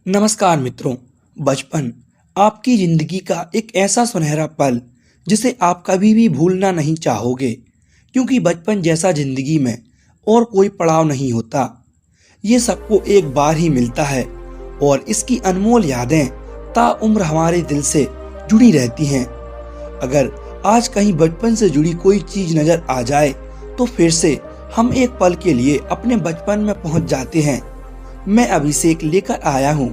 नमस्कार मित्रों। बचपन आपकी जिंदगी का एक ऐसा सुनहरा पल जिसे आप कभी भी भूलना नहीं चाहोगे, क्योंकि बचपन जैसा जिंदगी में और कोई पड़ाव नहीं होता। ये सबको एक बार ही मिलता है और इसकी अनमोल यादें ताउम्र हमारे दिल से जुड़ी रहती हैं। अगर आज कहीं बचपन से जुड़ी कोई चीज नजर आ जाए तो फिर से हम एक पल के लिए अपने बचपन में पहुंच जाते हैं। मैं अभिषेक लेकर आया हूँ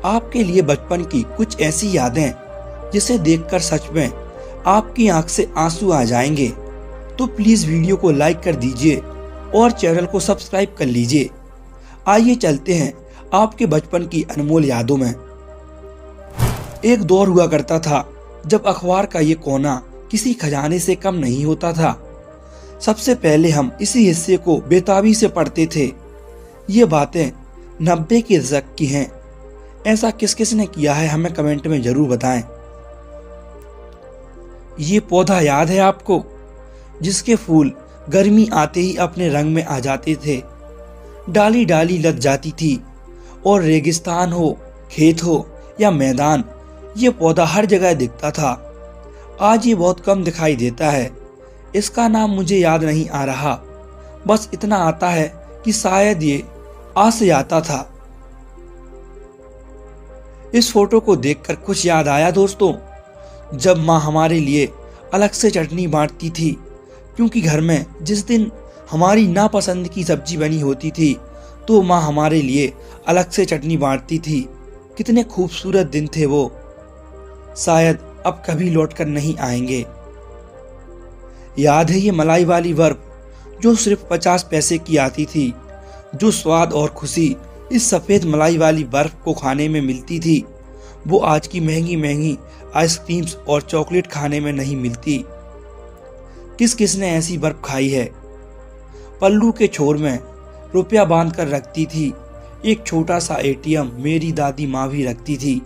आपके लिए बचपन की कुछ ऐसी यादें जिसे देखकर सच में आपकी आंख से आंसू आ जाएंगे। तो प्लीज वीडियो को लाइक कर दीजिए और चैनल को सब्सक्राइब कर लीजिए। आइए चलते हैं आपके बचपन की अनमोल यादों में। एक दौर हुआ करता था जब अखबार का ये कोना किसी खजाने से कम नहीं होता था। सबसे पहले हम इसी हिस्से को बेताबी से पढ़ते थे। ये बातें 90 के दशक की हैं। ऐसा किस किस ने किया है हमें कमेंट में जरूर बताएं। ये पौधा याद है आपको, जिसके फूल गर्मी आते ही अपने रंग में आ जाते थे, डाली डाली लग जाती थी और रेगिस्तान हो, खेत हो या मैदान, ये पौधा हर जगह दिखता था। आज ये बहुत कम दिखाई देता है। इसका नाम मुझे याद नहीं आ रहा, बस इतना आता है कि शायद ये आज से आता था। इस फोटो को देखकर कुछ याद आया दोस्तों, जब माँ हमारे लिए अलग से चटनी बांटती थी, क्योंकि घर में जिस दिन हमारी नापसंद की सब्जी बनी होती थी तो माँ हमारे लिए अलग से चटनी बांटती थी। कितने खूबसूरत दिन थे वो, शायद अब कभी लौटकर नहीं आएंगे। याद है ये मलाई वाली बर्फ जो सिर्फ 50 पैसे की आती थी। जो स्वाद और खुशी इस सफेद मलाई वाली बर्फ को खाने में मिलती थी, वो आज की महंगी महंगी आइसक्रीम्स और चॉकलेट खाने में नहीं मिलती। किस किस ने ऐसी बर्फ खाई है। पल्लू के छोर में रुपया बांध कर रखती थी। एक छोटा सा एटीएम मेरी दादी माँ भी रखती थी।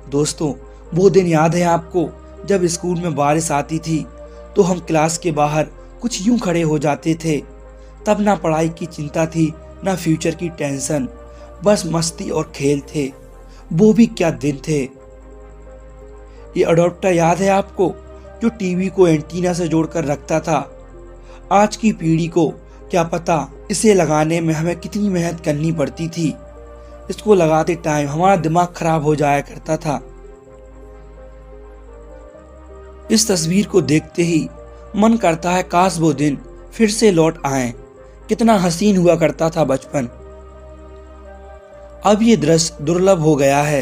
दोस्तों, वो दिन याद है आपको जब स्कूल में बारिश आती थी तो हम क्लास के बाहर कुछ यूं खड़े हो जाते थे। तब ना पढ़ाई की चिंता थी, ना फ्यूचर की टेंशन, बस मस्ती और खेल थे। वो भी क्या दिन थे। ये अडोप्टर याद है आपको, जो टीवी को एंटीना से जोड़कर रखता था। आज की पीढ़ी को क्या पता इसे लगाने में हमें कितनी मेहनत करनी पड़ती थी। इसको लगाते टाइम हमारा दिमाग खराब हो जाया करता था। इस तस्वीर को देखते ही मन करता है काश वो दिन फिर से लौट आए। कितना हसीन हुआ करता था बचपन। अब ये दृश्य दुर्लभ हो गया है।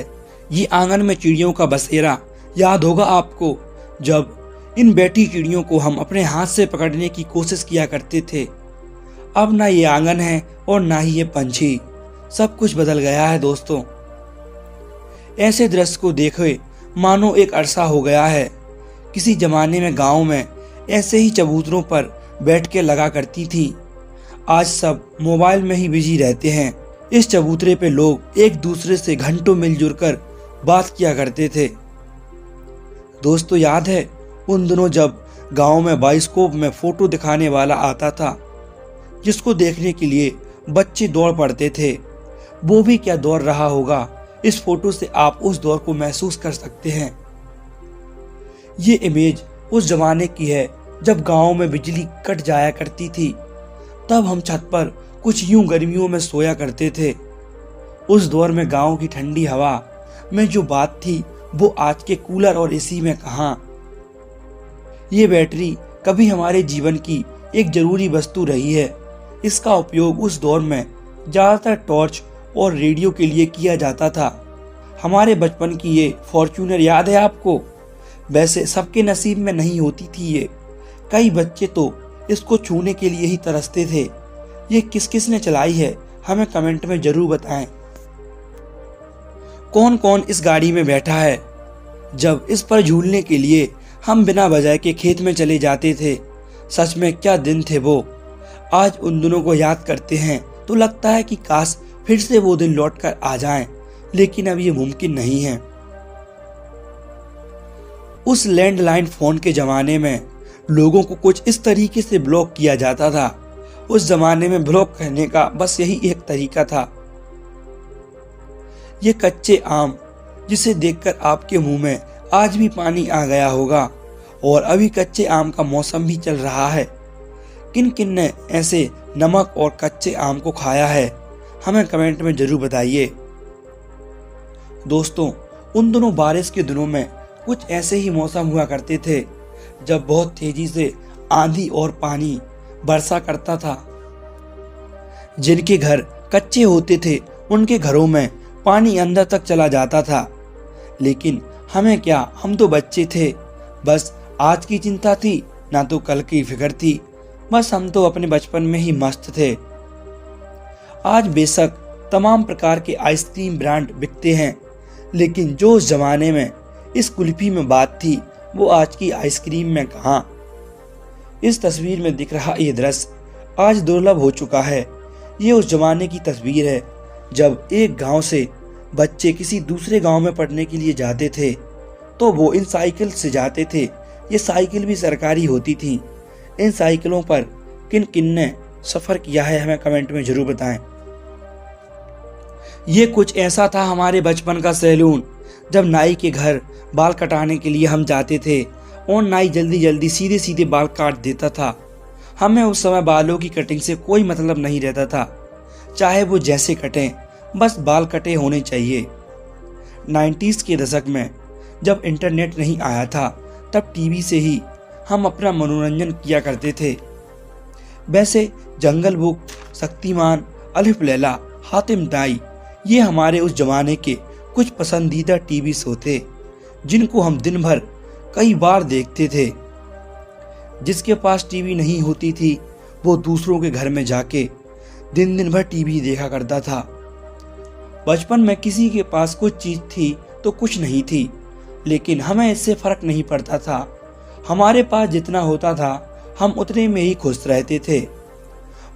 ये आंगन में चिड़ियों का बसेरा याद होगा आपको, जब इन बैठी चिड़ियों को हम अपने हाथ से पकड़ने की कोशिश किया करते थे। अब ना ये आंगन है और ना ही ये पंछी, सब कुछ बदल गया है दोस्तों। ऐसे दृश्य को देखे मानो एक अरसा हो गया है। किसी जमाने में गांव में ऐसे ही चबूतरों पर बैठ के लगा करती थी। आज सब मोबाइल में ही बिजी रहते हैं। इस चबूतरे पे लोग एक दूसरे से घंटों मिलजुल कर बात किया करते थे। दोस्तों, याद है उन दिनों जब गांव में बाइस्कोप में फोटो दिखाने वाला आता था, जिसको देखने के लिए बच्चे दौड़ पड़ते थे। वो भी क्या दौर रहा होगा। इस फोटो से आप उस दौर को महसूस कर सकते हैं। ये इमेज उस जमाने की है जब गांव में बिजली कट जाया करती थी। तब हम छत पर कुछ यूं गर्मियों में सोया करते थे। उस दौर में गांव की ठंडी हवा में जो बात थी वो आज के कूलर और एसी में कहां। ये बैटरी कभी हमारे जीवन की एक जरूरी वस्तु रही है। इसका उपयोग उस दौर में ज्यादातर टॉर्च और रेडियो के लिए किया जाता था। हमारे बचपन की ये फॉर्च्यूनर याद है आपको। वैसे सबके नसीब में नहीं होती थी ये। कई बच्चे तो इसको छूने के लिए ही तरसते थे। ये किस किस ने चलाई है हमें कमेंट में जरूर बताएं। कौन कौन इस गाड़ी में बैठा है जब इस पर झूलने के लिए हम बिना वजह के खेत में चले जाते थे। सच में क्या दिन थे वो। आज उन दिनों को याद करते हैं तो लगता है कि काश फिर से वो दिन लौट कर आ जाएं, लेकिन अब ये मुमकिन नहीं है। उस लैंडलाइन फोन के जमाने में लोगों को कुछ इस तरीके से ब्लॉक किया जाता था। उस जमाने में ब्लॉक करने का बस यही एक तरीका था। ये कच्चे आम जिसे देखकर आपके मुंह में आज भी पानी आ गया होगा, और अभी कच्चे आम का मौसम भी चल रहा है। किन किन ने ऐसे नमक और कच्चे आम को खाया है, हमें कमेंट में जरूर बताइए। दोस्तों, उन दोनों बारिश के दिनों में कुछ ऐसे ही मौसम हुआ करते थे जब बहुत तेजी से आंधी और पानी बरसा करता था। जिनके घर कच्चे होते थे उनके घरों में पानी अंदर तक चला जाता था, लेकिन हमें क्या, हम तो बच्चे थे, बस आज की चिंता थी ना तो कल की फिक्र थी, बस हम तो अपने बचपन में ही मस्त थे। आज बेशक तमाम प्रकार के आइसक्रीम ब्रांड बिकते हैं, लेकिन जो उस जमाने में इस कुल्फी में बात थी वो आज की आइसक्रीम में कहाँ। इस तस्वीर में दिख रहा ये दृश्य आज दुर्लभ हो चुका है। ये उस जमाने की तस्वीर है जब एक गांव से बच्चे किसी दूसरे गांव में पढ़ने के लिए जाते थे तो वो इन साइकिल से जाते थे। ये साइकिल भी सरकारी होती थी। इन साइकिलों पर किन किन ने सफर किया है, हमें कमेंट में जरूर बताएं। ये कुछ ऐसा था हमारे बचपन का सैलून, जब नाई के घर बाल कटाने के लिए हम जाते थे और नाई जल्दी जल्दी सीधे सीधे बाल काट देता था। हमें उस समय बालों की कटिंग से कोई मतलब नहीं रहता था, चाहे वो जैसे कटें, बस बाल कटे होने चाहिए। 90s के दशक में जब इंटरनेट नहीं आया था तब टीवी से ही हम अपना मनोरंजन किया करते थे। वैसे जंगल बुक, शक्तिमान, अलिफ लैला, हातिम ताई, ये हमारे उस जमाने के कुछ पसंदीदा टीवी शो थे जिनको हम दिन भर कई बार देखते थे। जिसके पास टीवी नहीं होती थी वो दूसरों के घर में जाके दिन दिन भर टीवी देखा करता था। बचपन में किसी के पास कुछ चीज थी तो कुछ नहीं थी, लेकिन हमें इससे फर्क नहीं पड़ता था। हमारे पास जितना होता था हम उतने में ही खुश रहते थे।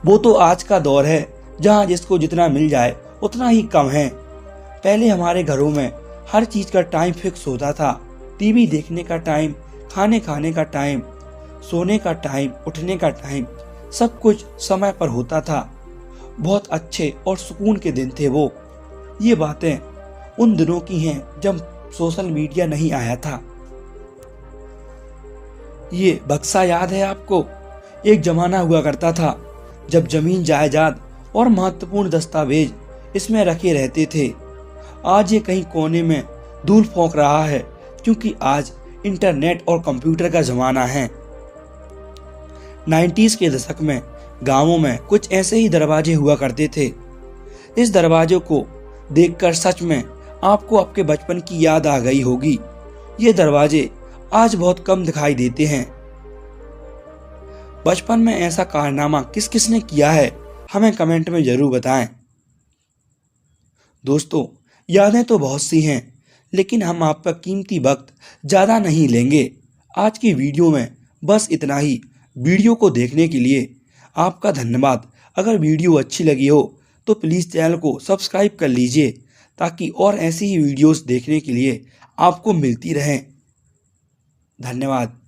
वो तो आज का दौर है जहाँ जिसको जितना मिल जाए उतना ही कम है। पहले हमारे घरों में हर चीज का टाइम फिक्स होता था। टीवी देखने का टाइम, खाने खाने का टाइम, सोने का टाइम, उठने का टाइम, सब कुछ समय पर होता था। बहुत अच्छे और सुकून के दिन थे वो। ये बातें उन दिनों की हैं जब सोशल मीडिया नहीं आया था। ये बक्सा याद है आपको? एक जमाना हुआ करता था जब जमीन जायदाद और महत्वपूर्ण दस्तावेज इसमें रखे रहते थे। आज ये कहीं कोने में धूल फौंक रहा है क्योंकि आज इंटरनेट और कंप्यूटर का जमाना है। 90s के दशक में गांवों में कुछ ऐसे ही दरवाजे हुआ करते थे। इस दरवाजे को देखकर सच में आपको आपके बचपन की याद आ गई होगी। ये दरवाजे आज बहुत कम दिखाई देते हैं। बचपन में ऐसा कारनामा किस किस ने किया है, हमें कमेंट में जरूर बताएं। दोस्तों, यादें तो बहुत सी हैं, लेकिन हम आपका कीमती वक्त ज़्यादा नहीं लेंगे। आज की वीडियो में बस इतना ही। वीडियो को देखने के लिए आपका धन्यवाद। अगर वीडियो अच्छी लगी हो तो प्लीज़ चैनल को सब्सक्राइब कर लीजिए ताकि और ऐसी ही वीडियोस देखने के लिए आपको मिलती रहें। धन्यवाद।